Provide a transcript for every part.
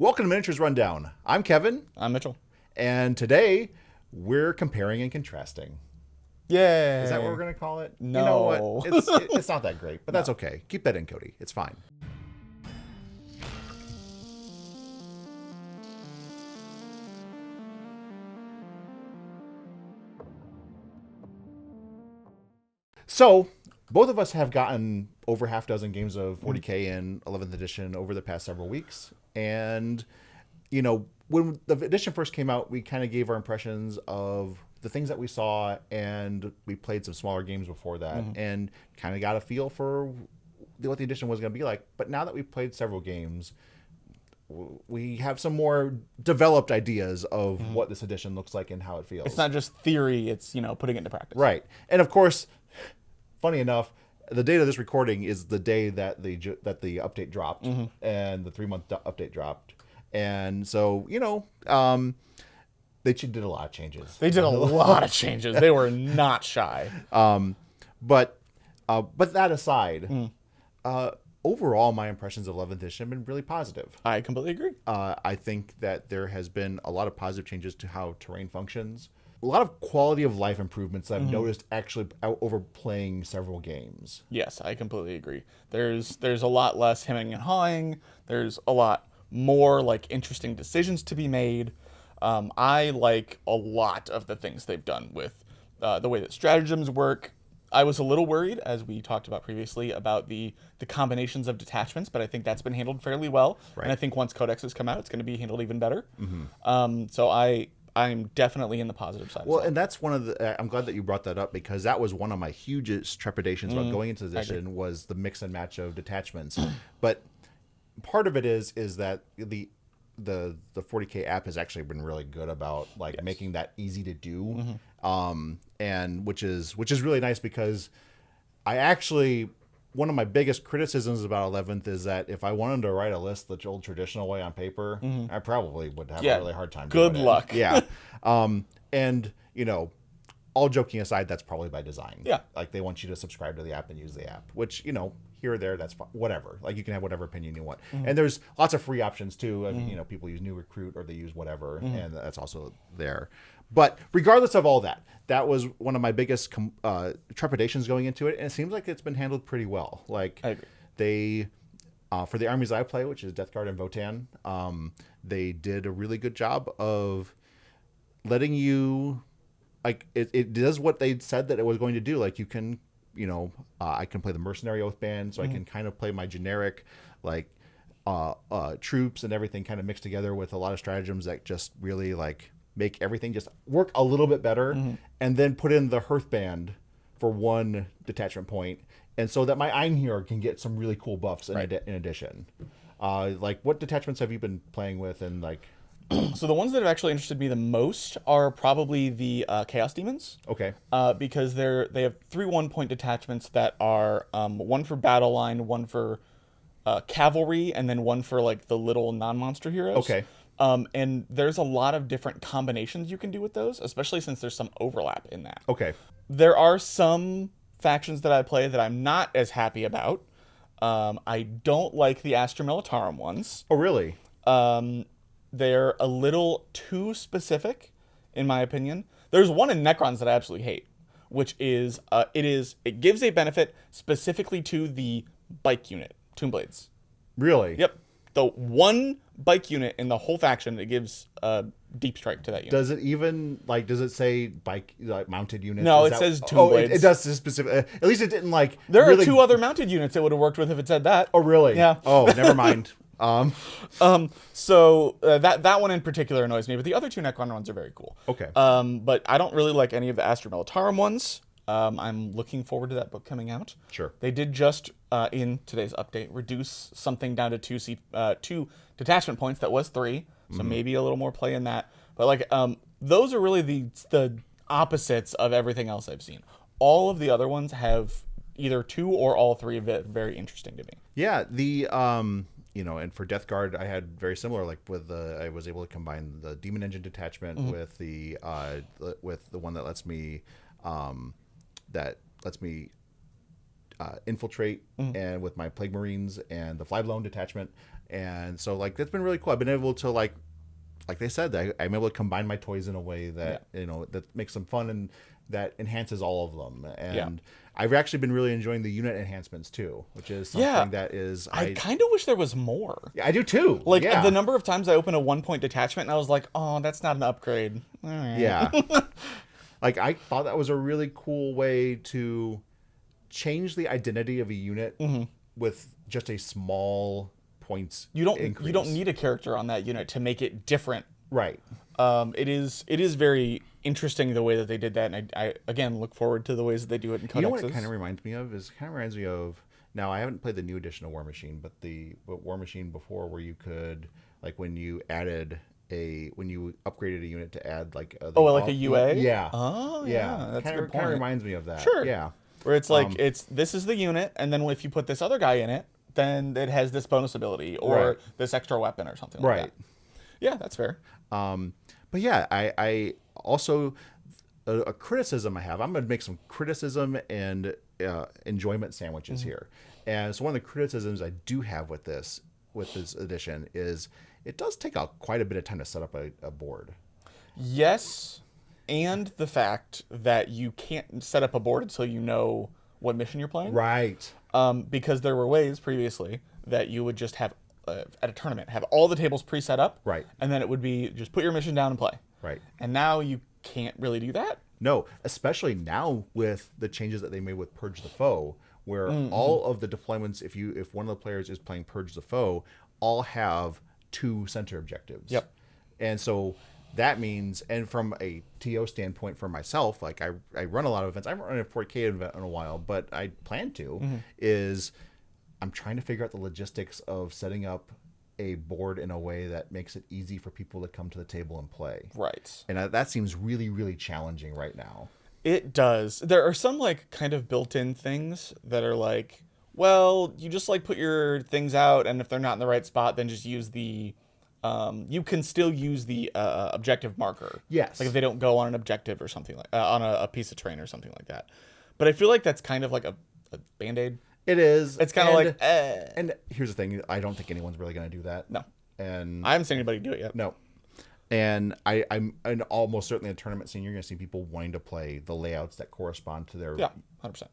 Welcome to Miniatures Rundown. I'm Kevin, I'm Mitchell. and today we're comparing and contrasting. Yay! Is that what we're going to call it? No. You know what? It's not that great, but that's okay. Keep that in, Cody. It's fine. So, both of us have gotten over half dozen games of 40K in 11th edition over the past several weeks. And, when the edition first came out, we kind of gave our impressions of the things that we saw, and we played some smaller games before that and kind of got a feel for what the edition was going to be like. But now that we've played several games, we have some more developed ideas of what this edition looks like and how it feels. It's not just theory, it's, putting it into practice. Right. And of course, funny enough, the date of this recording is the day that the update dropped and the 3-month update dropped. And so, they did a lot of changes. They did a lot of changes. They were not shy. But that aside, overall, my impressions of 11th edition have been really positive. I completely agree. I think that there has been a lot of positive changes to how terrain functions. A lot of quality of life improvements that I've noticed actually over playing several games. Yes, I completely agree. There's a lot less hemming and hawing. There's a lot more interesting decisions to be made. I like a lot of the things they've done with the way that stratagems work. I was a little worried, as we talked about previously, about the combinations of detachments, but I think that's been handled fairly well. Right. And I think once Codexes come out, it's going to be handled even better. So I'm definitely in the positive side. Well, and that's one of the. I'm glad that you brought that up, because that was one of my hugest trepidations about going into this edition was the mix and match of detachments. But part of it is that the 40K app has actually been really good about making that easy to do, and which is really nice, because I actually, one of my biggest criticisms about 11th is that if I wanted to write a list the old traditional way on paper, I probably would have a really hard time doing Good luck. it. Yeah. And all joking aside, that's probably by design. Yeah. They want you to subscribe to the app and use the app, which, here or there, that's fine. Whatever. You can have whatever opinion you want. And there's lots of free options too. People use New Recruit or they use whatever, and that's also there. But regardless of all that, that was one of my biggest trepidations going into it, and it seems like it's been handled pretty well. I agree. They, for the armies I play, which is Death Guard and Votann, they did a really good job of letting you, it does what they said that it was going to do. You can, I can play the Mercenary Oathband, so I can kind of play my generic, troops and everything kind of mixed together with a lot of stratagems that just really, make everything just work a little bit better, and then put in the Hearthband for one detachment point, and so that my Einherjar can get some really cool buffs in addition. What detachments have you been playing with, and So the ones that have actually interested me the most are probably the Chaos Demons. Okay. Because they have 3 1-point detachments that are one for battle line, one for cavalry, and then one for the little non-monster heroes. Okay. And there's a lot of different combinations you can do with those, especially since there's some overlap in that. Okay. There are some factions that I play that I'm not as happy about. I don't like the Astra Militarum ones. Oh, really? They're a little too specific, in my opinion. There's one in Necrons that I absolutely hate, which is it gives a benefit specifically to the bike unit, Tombblades. Really? Yep. The one bike unit in the whole faction that gives deep strike to that unit. Does it even does it say bike mounted units? No, it says Oh, Tombblades. it does specific. At least it didn't There really... are 2 other mounted units it would have worked with if it said that. Oh, really? Yeah. Oh, never mind. So that one in particular annoys me, but the other 2 Necron ones are very cool. Okay. But I don't really like any of the Astra Militarum ones. I'm looking forward to that book coming out. Sure. They did just in today's update reduce something down to 2 detachment points that was 3, so maybe a little more play in that. But those are really the opposites of everything else I've seen. All of the other ones have either 2 or all 3 of it very interesting to me. Yeah. The and for Death Guard, I had very similar. I was able to combine the Demon Engine detachment with the one that lets me infiltrate, and with my Plague Marines and the Flyblown detachment, And so like that's been really cool. I've been able to like they said, I'm able to combine my toys in a way that that makes them fun and that enhances all of them. And I've actually been really enjoying the unit enhancements too, which is something that is I kind of wish there was more. Yeah, I do too. Like the number of times I opened a 1-point detachment and I was like, oh, that's not an upgrade. All right. Yeah. Like I thought that was a really cool way to change the identity of a unit with just a small points You don't increase. need a character on that unit to make it different. Right. It is very interesting the way that they did that, and I again look forward to the ways that they do it in codexes. You know what it kind of reminds me of? Now I haven't played the new edition of War Machine, but War Machine before, where you could like when you upgraded a unit to add like like a UA. Yeah. Oh yeah, that's a good point. Kind of reminds me of that. Sure. Yeah. Where it's like this is the unit, and then if you put this other guy in it, then it has this bonus ability or this extra weapon or something like that. Yeah, that's fair. But yeah, I also a criticism I have. I'm going to make some criticism and enjoyment sandwiches here. And so one of the criticisms I do have with this edition is it does take out quite a bit of time to set up a board. Yes, and the fact that you can't set up a board until you know what mission you're playing. Right. Because there were ways previously that you would just have at a tournament have all the tables pre-set up. Right. And then it would be just put your mission down and play. Right. And now you can't really do that. No, especially now with the changes that they made with Purge the Foe, where all of the deployments, if one of the players is playing Purge the Foe, all have 2 center objectives. Yep. And so that means, and from a TO standpoint for myself, like I run a lot of events. I haven't run a 4K event in a while, but I plan to, is I'm trying to figure out the logistics of setting up a board in a way that makes it easy for people to come to the table and play. Right. And that seems really, really challenging right now. It does. There are some like kind of built-in things that are like, well, you just like put your things out, and if they're not in the right spot, then just use the you can still use the objective marker. Yes. Like if they don't go on an objective or something like on a piece of terrain or something like that. But I feel like that's kind of like a Band-Aid. It is. It's kind of like, And here's the thing: I don't think anyone's really going to do that. No. And I haven't seen anybody do it yet. No. And I'm almost certainly in a tournament scene, you're going to see people wanting to play the layouts that correspond to their 100%.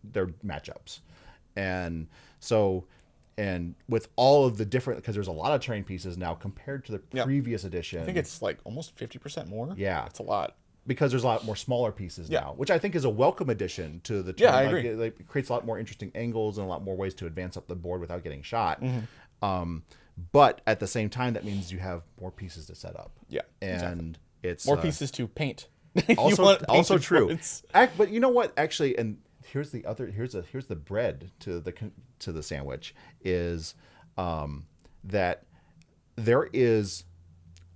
their matchups. And so, and with all of the different, because there's a lot of terrain pieces now compared to the previous edition. I think it's like almost 50% more. Yeah. It's a lot. Because there's a lot more smaller pieces now, which I think is a welcome addition to the Yeah, I like, agree. it creates a lot more interesting angles and a lot more ways to advance up the board without getting shot. But at the same time, that means you have more pieces to set up. Yeah, and it's more pieces to paint. Also true. Boards. But you know what? Actually, and here's the bread to the sandwich is that there is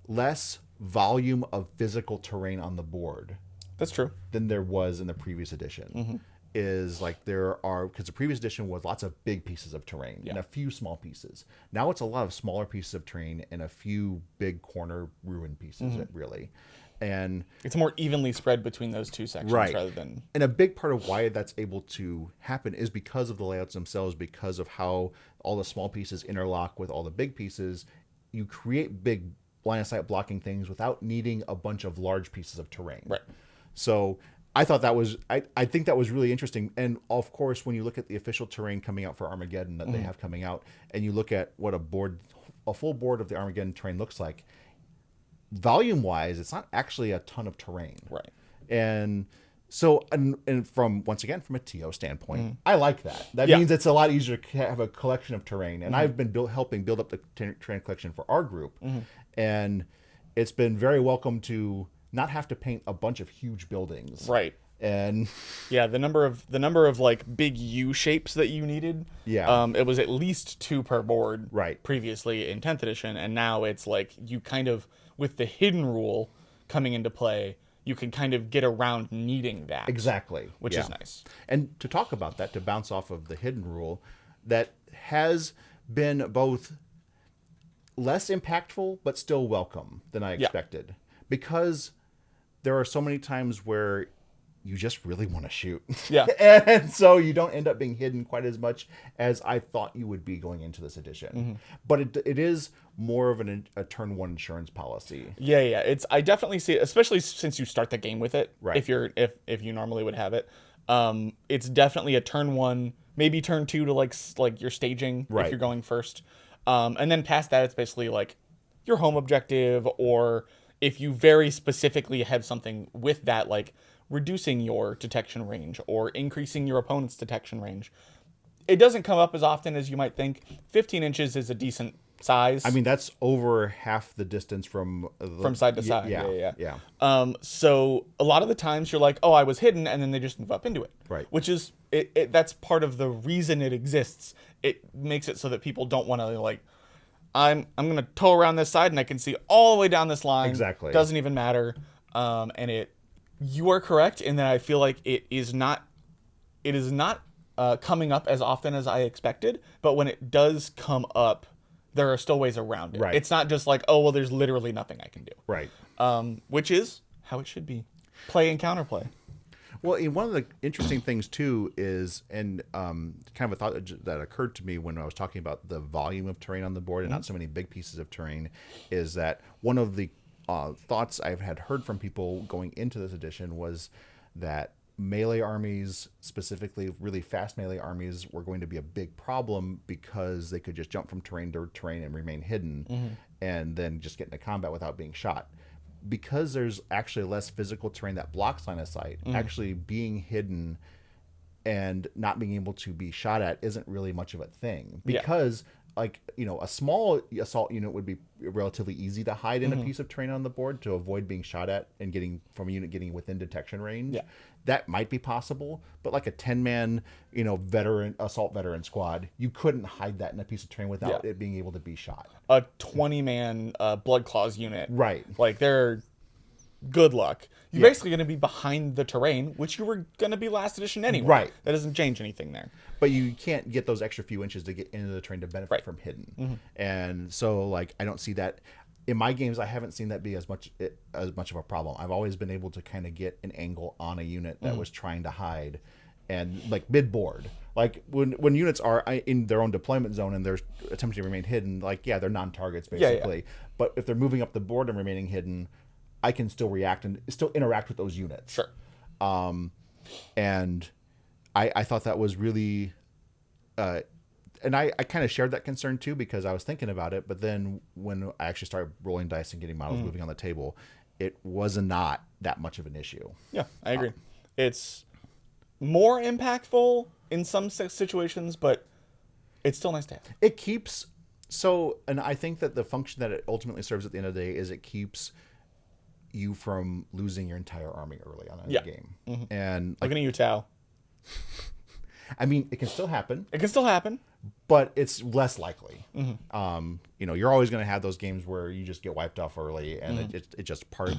less volume of physical terrain on the board That's true. than there was in the previous edition. Is like there are, because the previous edition was lots of big pieces of terrain and a few small pieces. Now it's a lot of smaller pieces of terrain and a few big corner ruin pieces, really. And It's more evenly spread between those two sections rather than... And a big part of why that's able to happen is because of the layouts themselves, because of how all the small pieces interlock with all the big pieces. You create big line of sight blocking things without needing a bunch of large pieces of terrain. Right. So I thought that was, I think that was really interesting. And of course, when you look at the official terrain coming out for Armageddon that they have coming out, and you look at what a full board of the Armageddon terrain looks like, volume wise, it's not actually a ton of terrain. Right. And so, and from, once again, from a TO standpoint, I like that. That means it's a lot easier to have a collection of terrain. And I've been helping build up the terrain collection for our group. And it's been very welcome to not have to paint a bunch of huge buildings. Right. And yeah, the number of like big U shapes that you needed. Yeah. It was at least 2 per board. Right. Previously in 10th edition, and now it's like you kind of, with the hidden rule coming into play, you can kind of get around needing that. Exactly. Which is nice. And to talk about that, to bounce off of the hidden rule, that has been both less impactful but still welcome than I expected. Because there are so many times where you just really want to shoot. Yeah. And so you don't end up being hidden quite as much as I thought you would be going into this edition. But it is more of a turn one insurance policy. Yeah, it's I definitely see it, especially since you start the game with it. Right. If you normally would have it, it's definitely a turn one, maybe turn two to like your staging Right. if you're going first, and then past that it's basically like your home objective, or if you very specifically have something with that, like reducing your detection range or increasing your opponent's detection range. It doesn't come up as often as you might think. 15 inches is a decent size. I mean, that's over half the distance from side to side. Yeah. So a lot of the times you're like, oh, I was hidden, and then they just move up into it. Right. Which is that's part of the reason it exists. It makes it so that people don't want to like, I'm gonna tow around this side and I can see all the way down this line. Exactly. Doesn't even matter. And you are correct in that I feel like it is not coming up as often as I expected. But when it does come up, there are still ways around it. Right. It's not just like, oh, well, there's literally nothing I can do. Right. Which is how it should be. Play and counterplay. Well, one of the interesting things too is, and kind of a thought that occurred to me when I was talking about the volume of terrain on the board and not so many big pieces of terrain, is that one of the thoughts I've had heard from people going into this edition was that melee armies, specifically really fast melee armies, were going to be a big problem because they could just jump from terrain to terrain and remain hidden and then just get into combat without being shot. Because there's actually less physical terrain that blocks line of sight, actually being hidden and not being able to be shot at isn't really much of a thing. Because a small assault unit would be relatively easy to hide in a piece of terrain on the board to avoid being shot at and getting from a unit getting within detection range. That might be possible, but like a 10-man, assault veteran squad, you couldn't hide that in a piece of terrain without it being able to be shot. A 20-man Blood Claws unit. Right. Like, they're good luck. You're basically going to be behind the terrain, which you were going to be last edition anyway. Right. That doesn't change anything there. But you can't get those extra few inches to get into the terrain to benefit from hidden. And so, like, I don't see that. In my games, I haven't seen that be as much of a problem. I've always been able to kind of get an angle on a unit that was trying to hide, and like mid board. Like when units are in their own deployment zone and they're attempting to remain hidden, like they're non-targets basically. But if they're moving up the board and remaining hidden, I can still react and still interact with those units. Sure. And I thought that was really. And I kind of shared that concern too because I was thinking about it, but then when I actually started rolling dice and getting models moving on the table, it was not that much of an issue. Yeah, I agree. It's more impactful in some situations, but it's still nice to have. It keeps and I think that the function that it ultimately serves at the end of the day is it keeps you from losing your entire army early on in the game. And Looking at you, Tao. I mean, it can still happen. It can still happen. But it's less likely. You're always going to have those games where you just get wiped off early, and it just part.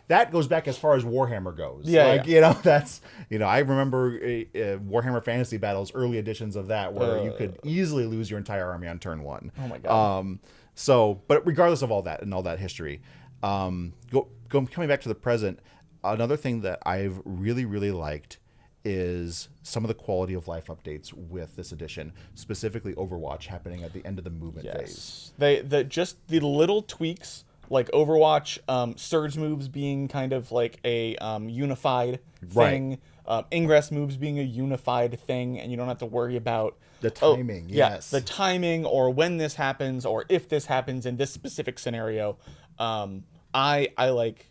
That goes back as far as Warhammer goes. That's I remember Warhammer Fantasy Battles, early editions of that, where you could easily lose your entire army on turn one. Oh my god. But regardless of all that and all that history, coming back to the present, another thing that I've really, really liked is some of the quality of life updates with this edition, specifically Overwatch happening at the end of the movement phase. Just the little tweaks, like Overwatch, surge moves being kind of like a unified thing, ingress moves being a unified thing, and you don't have to worry about the timing. The timing, or when this happens, or if this happens in this specific scenario. I like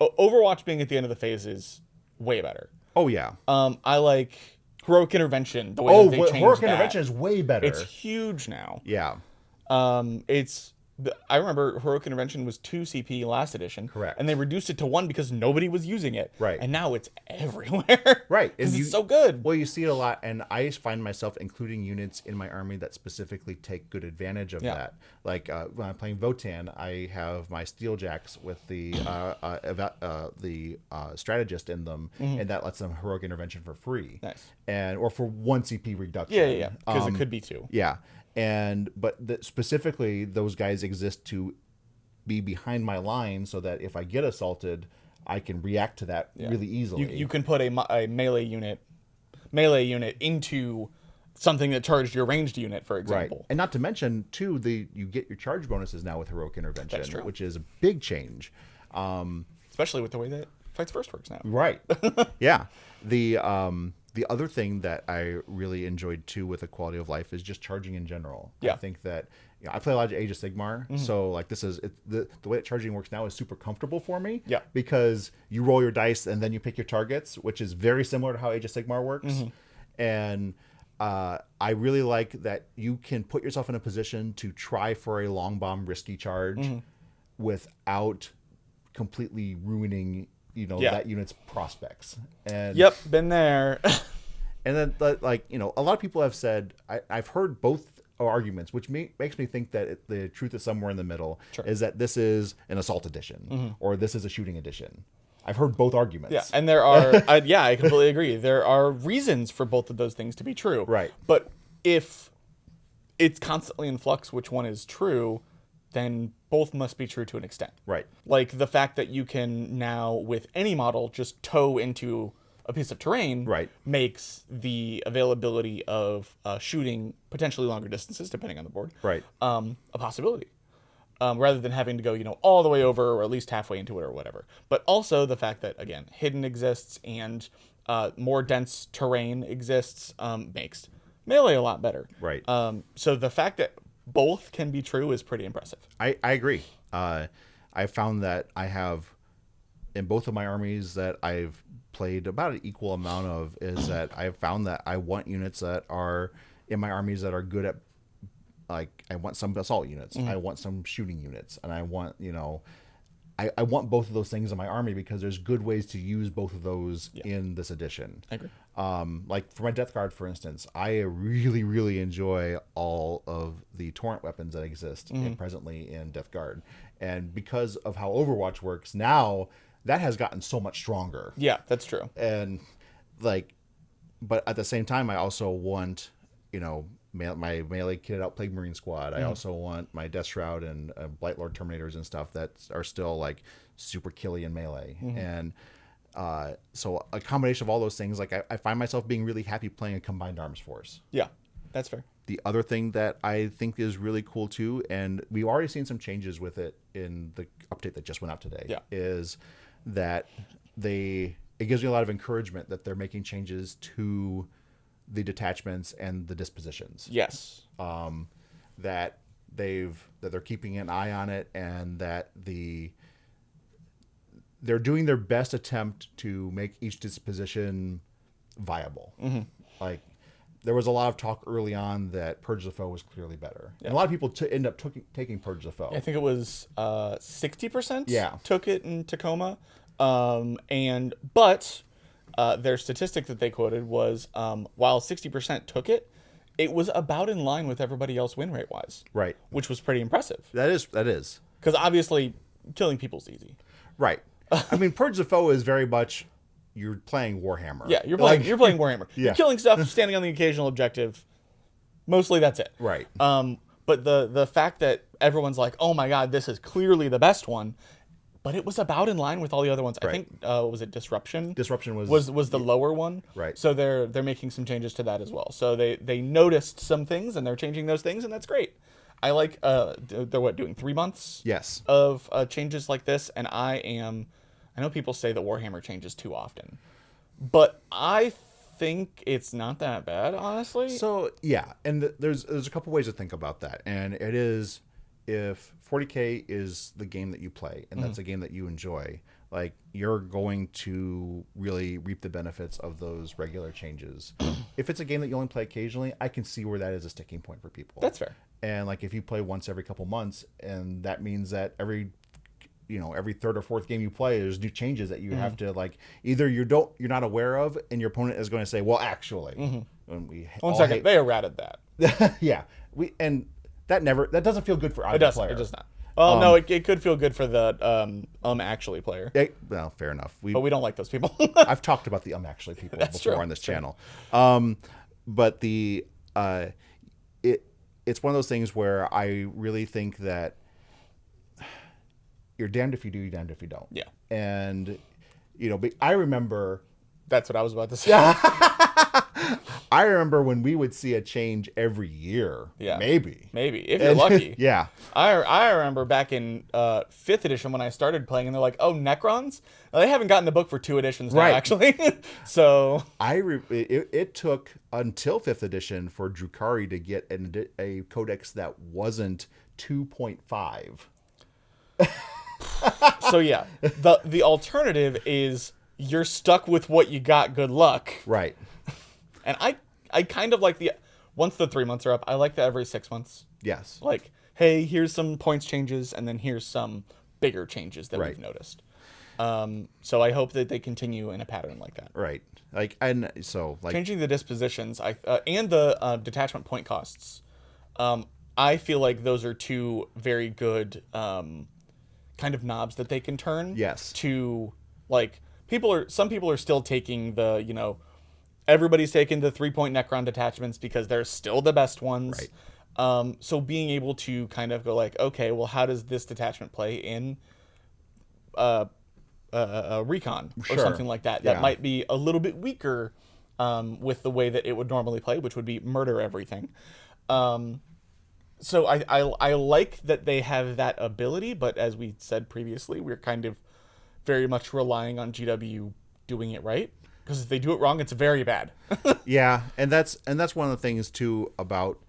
Overwatch being at the end of the phase is way better. Oh yeah. I like Heroic Intervention. The way that they changed Heroic Intervention is way better. It's huge now. Yeah. I remember Heroic Intervention was 2 CP last edition. Correct. And they reduced it to 1 because nobody was using it. Right. And now it's everywhere. Right. Because it's so good. Well, you see it a lot, and I find myself including units in my army that specifically take good advantage of that. Like when I'm playing Votann, I have my Steeljacks with the strategist in them, and that lets them Heroic Intervention for free. Nice. Or for 1 CP reduction. Yeah. Because it could be 2. Yeah. But specifically, those guys exist to be behind my line so that if I get assaulted, I can react to that really easily. You can put a melee unit into something that charged your ranged unit, for example. Right. And not to mention, too, you get your charge bonuses now with Heroic Intervention, That's true. which is a big change. Especially with the way that Fights First works now. Right. Yeah. The other thing that I really enjoyed, too, with the quality of life is just charging in general. Yeah. I think that I play a lot of Age of Sigmar, so like this is the way that charging works now is super comfortable for me. Yeah. Because you roll your dice and then you pick your targets, which is very similar to how Age of Sigmar works. And I really like that you can put yourself in a position to try for a long bomb risky charge without completely ruining that unit's prospects. And Yep, been there. and then like a lot of people have said I've heard both arguments, which makes me think that the truth is somewhere in the middle. Is that this is an assault edition or this is a shooting edition. I've heard both arguments. Yeah, and there are, I completely agree. There are reasons for both of those things to be true. Right. But if it's constantly in flux which one is true, then both must be true to an extent. Right. Like the fact that you can now, with any model, just tow into a piece of terrain makes the availability of shooting potentially longer distances, depending on the board, a possibility. Rather than having to go, all the way over or at least halfway into it or whatever. But also the fact that, again, hidden exists and more dense terrain exists makes melee a lot better. Right. So the fact that both can be true is pretty impressive. I agree. I found that I have, in both of my armies that I've played about an equal amount of, is that I've found that I want units that are in my armies that are good at, like, I want some assault units, I want some shooting units, and I want, I want both of those things in my army because there's good ways to use both of those in this edition. I agree. Like for my Death Guard, for instance, I really, really enjoy all of the torrent weapons that exist presently in Death Guard. And because of how Overwatch works now, that has gotten so much stronger. Yeah, that's true. And like, but at the same time, I also want, my melee kitted out Plague Marine squad. I also want my Death Shroud and Blight Lord Terminators and stuff that are still like super killy in melee. And so a combination of all those things, like I find myself being really happy playing a combined arms force. Yeah, that's fair. The other thing that I think is really cool too, and we've already seen some changes with it in the update that just went out today, is that it gives me a lot of encouragement that they're making changes to the detachments and the dispositions. Yes. That they're keeping an eye on it, and that they're doing their best attempt to make each disposition viable. Like there was a lot of talk early on that Purge the Foe was clearly better. And a lot of people end up taking Purge the Foe. I think it was 60% Yeah. took it in Tacoma. But their statistic that they quoted was while 60% took it, it was about in line with everybody else win rate wise. Right. Which was pretty impressive. That is. Because obviously killing people's easy. Right. I mean, Purge the Foe is very much you're playing Warhammer. Yeah, you're playing Warhammer. Yeah. You're killing stuff, standing on the occasional objective. Mostly that's it. Right. But the fact that everyone's like, oh my god, this is clearly the best one, but it was about in line with all the other ones. I think was it Disruption? Disruption was the lower one. Right. So they're making some changes to that as well. So they noticed some things and they're changing those things, and that's great. I like they're doing 3 months Yes. of changes like this, and I know people say that Warhammer changes too often, but I think it's not that bad, honestly. So yeah, and there's a couple ways to think about that, and it is if 40K is the game that you play and that's a game that you enjoy, like you're going to really reap the benefits of those regular changes. If it's a game that you only play occasionally, I can see where that is a sticking point for people. That's fair. And like if you play once every couple months, and that means that every third or fourth game you play, there's new changes that you have to like either you're not aware of, and your opponent is going to say, well, actually, One second, they errated that. yeah, that doesn't feel good for either player. It does not. Well, no, it could feel good for the actually player. Well, fair enough. But we don't like those people. I've talked about the actually people before true. on this channel. But it's one of those things where I really think that you're damned if you do, you're damned if you don't. Yeah. And but I remember. That's what I was about to say. I remember when we would see a change every year. Yeah. Maybe If you're lucky. Yeah. I remember back in 5th edition when I started playing, and they're like, "Oh, Necrons." Well, they haven't gotten the book for 2 editions now, Right. actually. So It took until 5th edition for Drukhari to get a codex that wasn't 2.5. so yeah, the alternative is you're stuck with what you got. Good luck. Right. And I kind of like once the 3 months are up, I like the every 6 months. Yes. Like, hey, here's some points changes, and then here's some bigger changes that Right. we've noticed. So I hope that they continue in a pattern like that. Right. Changing the dispositions, and the detachment point costs. I feel like those are 2 very good kind of knobs that they can turn. Yes. To like some people are still taking the everybody's taking the 3-point Necron detachments because they're still the best ones. Right. So being able to kind of go like, okay, well, how does this detachment play in recon or Sure. something like that? Yeah. That might be a little bit weaker with the way that it would normally play, which would be murder everything. So I like that they have that ability, but as we said previously, we're kind of very much relying on GW doing it right, because if they do it wrong, it's very bad. Yeah, and that's one of the things too about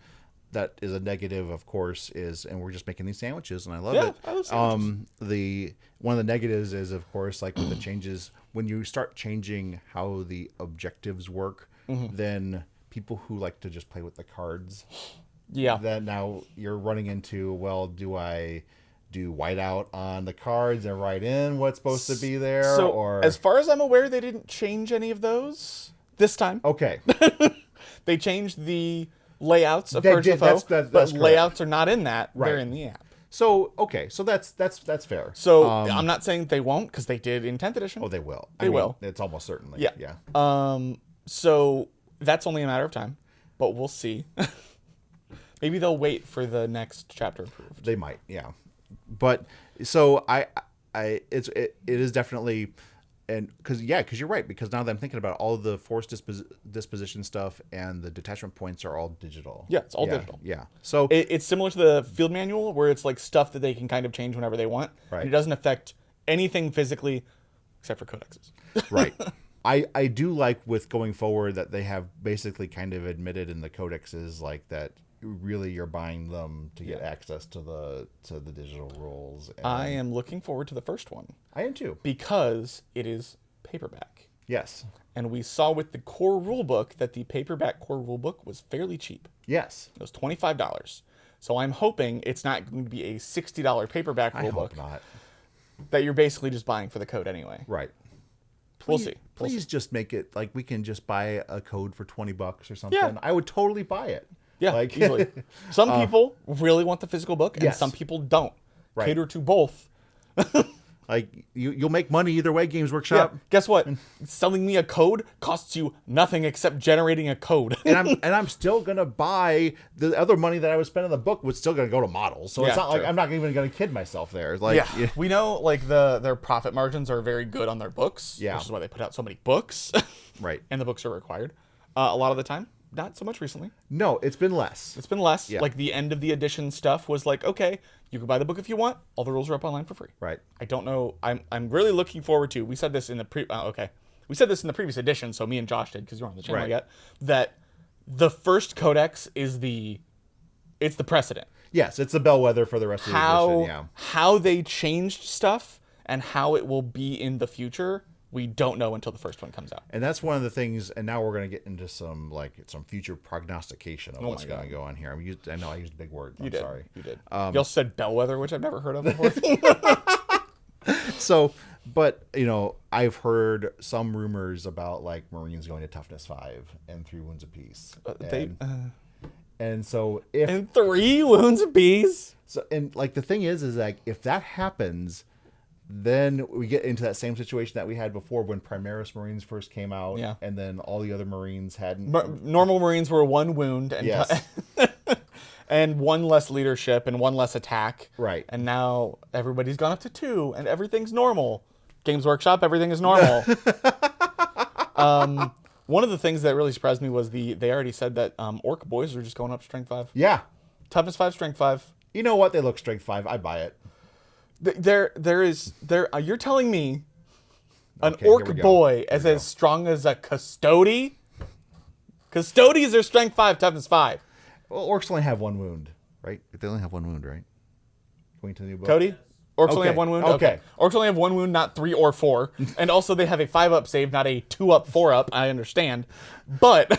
that is a negative, of course, and we're just making these sandwiches, and I love Yeah, it. I love sandwiches. The one of the negatives is, of course, like with the changes, when you start changing how the objectives work, then people who like to just play with the cards, Yeah. that now you're running into, well, do I do whiteout on the cards and write in what's supposed to be there, So or as far as I'm aware, they didn't change any of those this time. okay, They changed the layouts of They Purge the did, Foe, that's but correct. layouts are not in that. They're Right. in the app. so that's fair. So I'm not saying they won't, because they did in 10th edition. Oh, they will. They will. It's almost certainly. Yeah. Yeah. So that's only a matter of time, but we'll see. Maybe they'll wait for the next chapter approved. They might. Yeah. But so it is definitely, and because you're right, because now that I'm thinking about it, all of the force disposition stuff and the detachment points are all digital. Yeah, it's all digital. Yeah. So It's similar to the field manual, where it's like stuff that they can kind of change whenever they want. Right. And it doesn't affect anything physically except for codexes. right. I do like with going forward that they have basically kind of admitted in the codexes like that really you're buying them to get access to the digital rules. And I am looking forward to the first one I am too. because it is paperback. Yes. And we saw with the core rulebook that the paperback core rulebook was fairly cheap. Yes. It was $25. So I'm hoping it's not going to be a $60 paperback I rulebook hope not. that you're basically just buying for the code anyway. Right. We'll see. We'll Please just make it like we can just buy a code for $20 or something. Yeah. I would totally buy it. Yeah, Like easily. Some people really want the physical book, and Yes. some people don't. Right. Cater to both. like you'll make money either way, Games Workshop. Guess what? Selling me a code costs you nothing except generating a code. And I'm still gonna buy the other money that I would spend on the book was still gonna go to models. So Yeah, it's not like true. I'm not even gonna kid myself there. Like Yeah, we know like their profit margins are very good on their books, Yeah. which is why they put out so many books, right. and the books are required. A lot of the time, not so much recently. No, it's been less. It's been less. Yeah. Like the end of the edition stuff was like, okay, you can buy the book if you want. All the rules are up online for free. Right. I don't know. I'm really looking forward to. We said this in the we said this in the previous edition. So me and Josh did, because you're on the channel Right. yet. That the first codex is it's the precedent. Yes, it's the bellwether for the rest of the edition. Yeah. How they changed stuff and how it will be in the future, we don't know until the first one comes out. And that's one of the things. And now we're going to get into some future prognostication of what's my God. going to go on here. I know I used a big word. I'm You did. sorry. You did. You also said bellwether, which I've never heard of before. So, but I've heard some rumors about like Marines going to toughness 5 and 3 wounds apiece. And so if and 3 wounds apiece. like the thing is like if that happens, then we get into that same situation that we had before when Primaris Marines first came out, Yeah. and then all the other Marines hadn't. Normal Marines were 1 wound and Yes. and 1 less leadership and 1 less attack. Right. And now everybody's gone up to 2 and everything's normal. Games Workshop, everything is normal. One of the things that really surprised me was they already said that Orc boys are just going up strength 5. Yeah. Toughness 5, strength 5. You know what? They look strength 5. I buy it. You're telling me an Okay, here Orc we go. boy is as strong as a Custody? Custodies are strength 5, toughness 5. Well, orcs only have 1 wound, right? They only have 1 wound, right? Going to the new book. Cody? Orcs only Okay, have 1 wound? okay. Orcs only have 1 wound, not 3 or 4. And also they have a 5-up save, not a 2-up, 4-up. I understand. But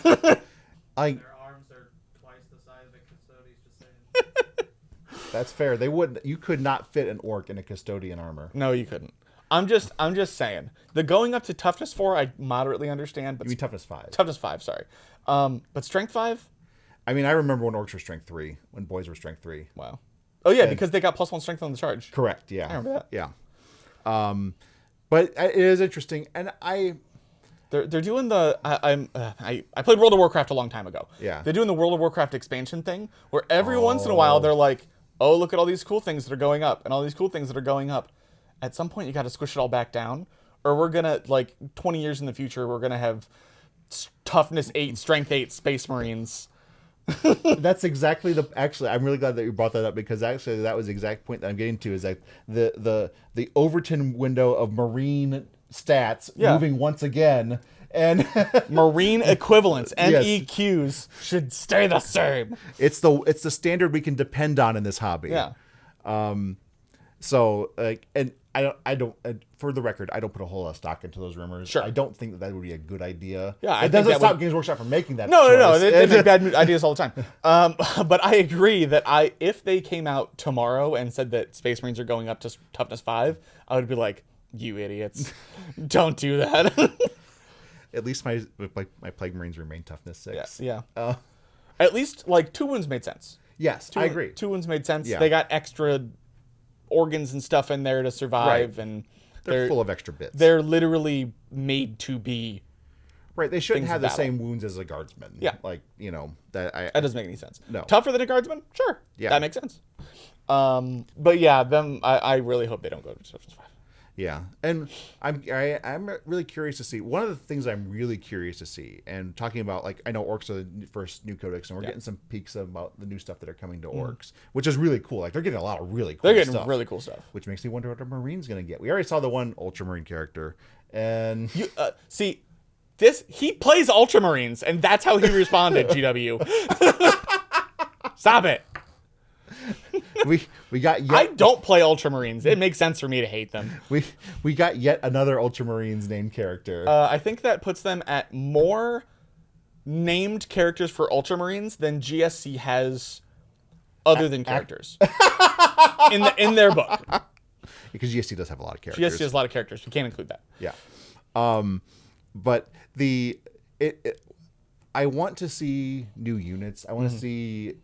I. Their arms are twice the size of a Custodes, just saying. That's fair. They would. You could not fit an orc in a custodian armor. no, you couldn't. I'm just saying. The going up to toughness 4, I moderately understand, but You mean toughness 5. toughness 5, sorry. But strength 5? I mean, I remember when orcs were strength 3, when boys were strength 3. Wow. Oh yeah, because they got +1 strength on the charge. Correct. Yeah. I remember that. Yeah. But it is interesting, and They're doing the I played World of Warcraft a long time ago. Yeah. They're doing the World of Warcraft expansion thing where every once in a while they're like, oh, look at all these cool things that are going up and all these cool things that are going up. At some point you got to squish it all back down, or we're gonna, like, 20 years in the future we're gonna have toughness 8, strength 8 Space Marines. that's exactly the. Actually, I'm really glad that you brought that up, because actually that was the exact point that I'm getting to. Is that the Overton window of Marine stats moving once again, and Marine equivalents, Yes. MEQs, should stay the same. it's the standard we can depend on in this hobby. Yeah. So, like, and I don't. For the record, I don't put a whole lot of stock into those rumors. Sure. I don't think that would be a good idea. Yeah, I it think doesn't that stop would- Games Workshop from making that. No, choice. they make bad ideas all the time. But I agree that if they came out tomorrow and said that Space Marines are going up to toughness 5, I would be like, you idiots, don't do that. At least my Plague Marines remain toughness 6. Yeah. At least, like, 2 wounds made sense. Yes, I agree. 2 wounds made sense. Yeah. They got extra organs and stuff in there to survive, Right. and They're full of extra bits. they're literally made to be. Right, they shouldn't things have of the battle. same wounds as a guardsman. Yeah. Like, that That doesn't make any sense. No. Tougher than a guardsman? Sure. Yeah. That makes sense. But yeah, I really hope they don't go to toughness 5. Yeah, and I'm really curious to see. One of the things I'm really curious to see, and talking about, like, I know orcs are the first new codex, and we're getting some peeks about the new stuff that are coming to orcs, which is really cool. Like, they're getting a lot of really cool They're getting stuff, really cool stuff. which makes me wonder what a marine's gonna get. We already saw the one ultramarine character, and You see, he plays Ultramarines, and that's how he responded. GW, stop it. we got I yet don't play Ultramarines. It makes sense for me to hate them. we got yet another ultramarines named character. I think that puts them at more named characters for Ultramarines than GSC has, other than characters in their book. Because GSC does have a lot of characters. GSC has a lot of characters. We can't include that. Yeah. But I want to see new units. I want to see,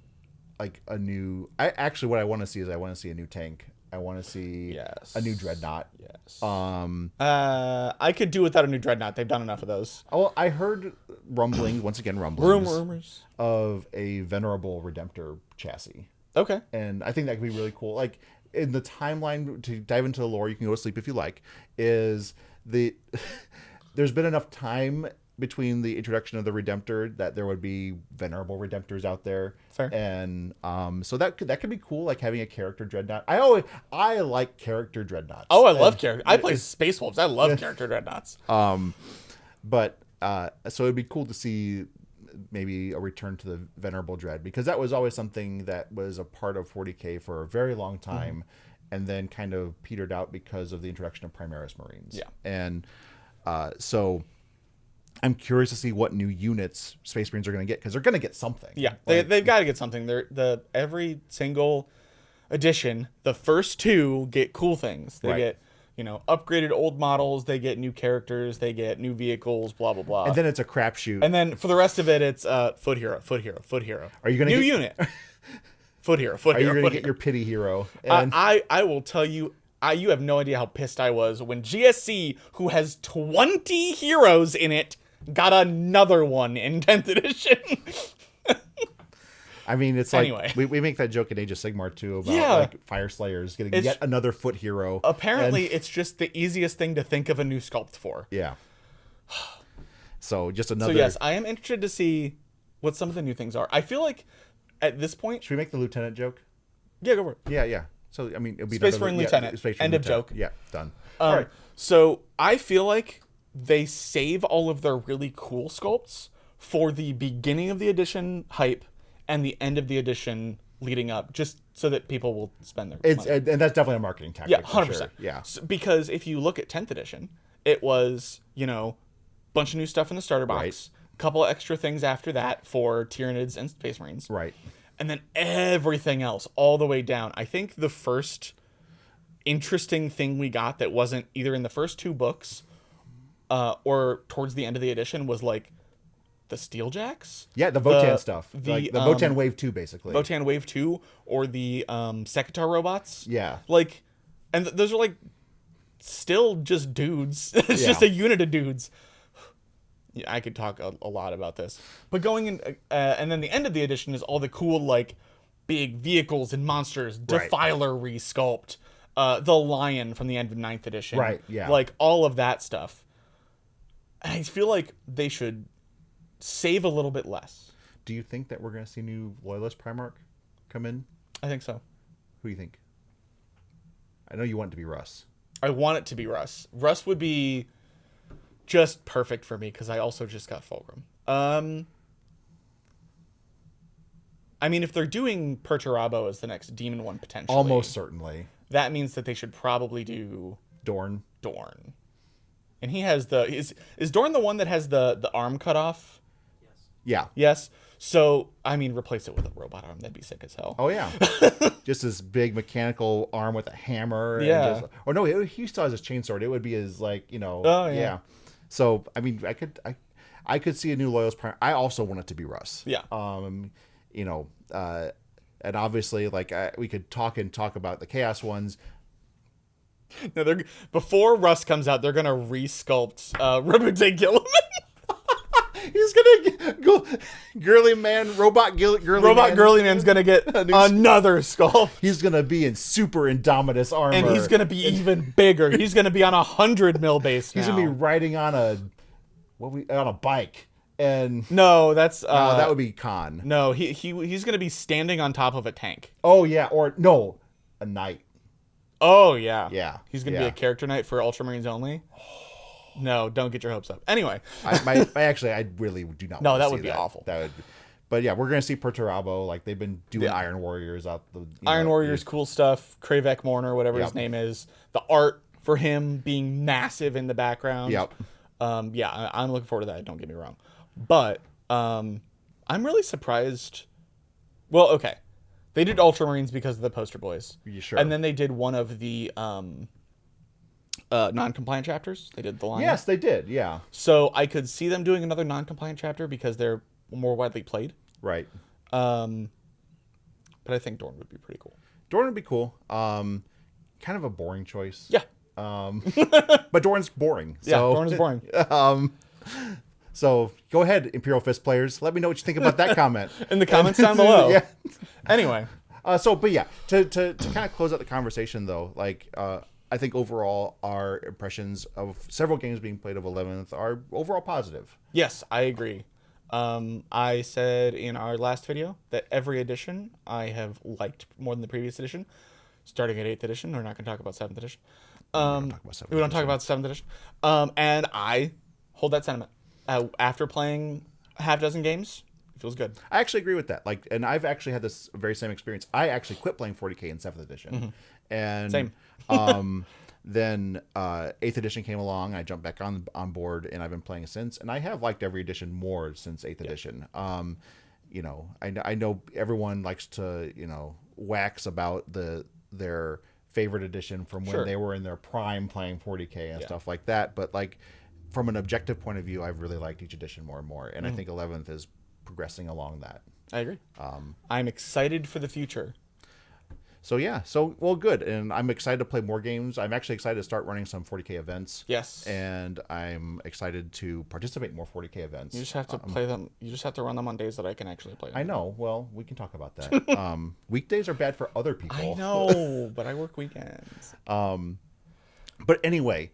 like, a new. What I want to see is a new tank. I want to see Yes. a new dreadnought. Yes. I could do without a new Dreadnought. They've done enough of those. Oh, I heard rumblings Rumors. of a venerable Redemptor chassis, Okay. and I think that could be really cool. Like, in the timeline, to dive into the lore, you can go to sleep if you like. Is there's been enough time between the introduction of the Redemptor that there would be venerable Redemptors out there. Fair. And so that could be cool, like having a character dreadnought. I like character dreadnoughts. Oh, I love character. I play Space Wolves. I love character Dreadnoughts. But so it'd be cool to see maybe a return to the venerable dread, because that was always something that was a part of 40K for a very long time, and then kind of petered out because of the introduction of Primaris Marines. Yeah. And so I'm curious to see what new units Space Marines are going to get, because they're going to get something. Yeah, Like, they've got to get something. Every single edition, the first 2 get cool things. They Right. get, upgraded old models. They get new characters. They get new vehicles. Blah blah blah. and then it's a crapshoot. And then for the rest of it, it's foot hero. Are you going new to unit? Foot hero. Foot Are you hero. going to foot get hero. your pity hero? And I will tell you. You have no idea how pissed I was when GSC, who has 20 heroes in it, got another one in 10th edition. I mean, it's like Anyway. we make that joke in Age of Sigmar too about Yeah. like Fire Slayers getting It's- yet another foot hero. Apparently, And- it's just the easiest thing to think of a new sculpt for. yeah. So just So another. yes, I am interested to see what some of the new things are. I feel like at this point, Should we make the lieutenant joke? yeah, go for it. Yeah. So I mean, it'll be Space another- Marine lieutenant. Space End Marine of lieutenant. joke. Yeah, done. All right. So I feel like they save all of their really cool sculpts for the beginning of the edition hype and the end of the edition leading up, just so that people will spend their It's money. and that's definitely a marketing tactic. Yeah, for 100%. Sure. Yeah. Because if you look at 10th edition, it was, bunch of new stuff in the starter box, Right. couple of extra things after that for Tyranids and Space Marines. Right. And then everything else all the way down. I think the first interesting thing we got that wasn't either in the first two books or towards the end of the edition was like the Steeljacks. Yeah, the Votan stuff. Like the Votan Wave 2, basically. Votan Wave 2 or the Sekitar robots. Yeah. Like, and those are like still just dudes. It's Yeah. just a unit of dudes. Yeah, I could talk a lot about this. But going in, and then the end of the edition is all the cool, like, big vehicles and monsters, Right. Defiler resculpt, the Lion from the end of 9th edition. Right, yeah. Like, all of that stuff. And I feel like they should save a little bit less. Do you think that we're going to see new Loyalist Primarch come in? I think so. Who do you think? I know you want it to be Russ. I want it to be Russ. Russ would be just perfect for me because I also just got Fulgrim. I mean, if they're doing Perturabo as the next demon one potentially, Almost certainly. that means that they should probably do Dorn. Dorn. And he has the is Dorn the one that has the arm cut off? Yes. Yeah. Yes. So I mean, replace it with a robot arm. That'd be sick as hell. Oh, yeah. Just this big mechanical arm with a hammer. Yeah. And just, or no, he still has his chainsword. It would be his, like, Oh, yeah. So, I mean, I could see a new Loyalist Primarch. I also want it to be Russ. Yeah. And obviously, like, we could talk about the Chaos ones. No, before Russ comes out, they're gonna resculpt Rabute Gilliman. He's gonna go girly man, robot girly Robot man. Girly Man's gonna get another sculpt. He's gonna be in super Indominus armor, And he's gonna be even bigger. He's gonna be on 100 mil base. He's now. gonna be riding on a bike, and No, that's that would be Khan. no. He's gonna be standing on top of a tank. Oh yeah, or no, a knight. Oh yeah, Yeah, He's gonna be yeah. a character knight for Ultramarines only. No, don't get your hopes up. Anyway, I really do not. No, want to that see would be awful. That would. But yeah, we're gonna see Perturabo. Like they've been doing Iron Warriors out the Iron Warriors, cool stuff. Kravek Mourner, whatever his Yep. name is. The art for him being massive in the background. Yep. Yeah, I'm looking forward to that. Don't get me wrong, but I'm really surprised. Well, okay, they did Ultramarines because of the poster boys. Yeah, sure. And then they did one of the non-compliant chapters. They did the line. Yes, they did. Yeah. So I could see them doing another non-compliant chapter because they're more widely played. Right. But I think Dorn would be pretty cool. Dorn would be cool. Kind of a boring choice. Yeah. But Dorn's boring. Yeah, So, Dorn is boring. So go ahead, Imperial Fist players. Let me know what you think about that comment. In the comments down below. Yeah. Anyway. But yeah, to kind of close out the conversation though, like I think overall our impressions of several games being played of 11th are overall positive. Yes, I agree. I said in our last video that every edition I have liked more than the previous edition. Starting at 8th edition, we're not going to talk about 7th edition. We don't talk about 7th edition. And I hold that sentiment. After playing a half dozen games, it feels good. I actually agree with that. Like, and I've actually had this very same experience. I actually quit playing 40K in 7th edition, and Same. then 8th edition came along. I jumped back on board, and I've been playing since. And I have liked every edition more since 8th edition. I know everyone likes to wax about their favorite edition from when Sure. they were in their prime playing 40K and stuff like that. But like from an objective point of view, I've really liked each edition more and more, and I think 11th is progressing along that. I agree. I'm excited for the future. So yeah, well, good, and I'm excited to play more games. I'm actually excited to start running some 40k events. Yes. And I'm excited to participate in more 40k events. You just have to play them. You just have to run them on days that I can actually play them. I know. Well, we can talk about that. Weekdays are bad for other people. I know, but I work weekends. But anyway,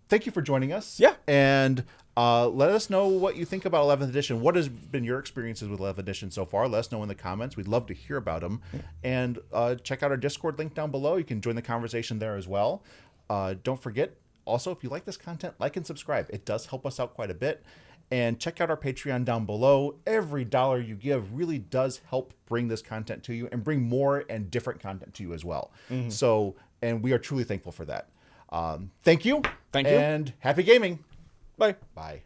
thank you for joining us. Yeah. And let us know what you think about 11th edition. What has been your experiences with 11th edition so far? Let us know in the comments. We'd love to hear about them. And check out our Discord link down below. You can join the conversation there as well. Don't forget, also, if you like this content, like and subscribe. It does help us out quite a bit. And check out our Patreon down below. Every dollar you give really does help bring this content to you and bring more and different content to you as well. So, and we are truly thankful for that. Thank you. Thank you. And happy gaming. Bye. Bye.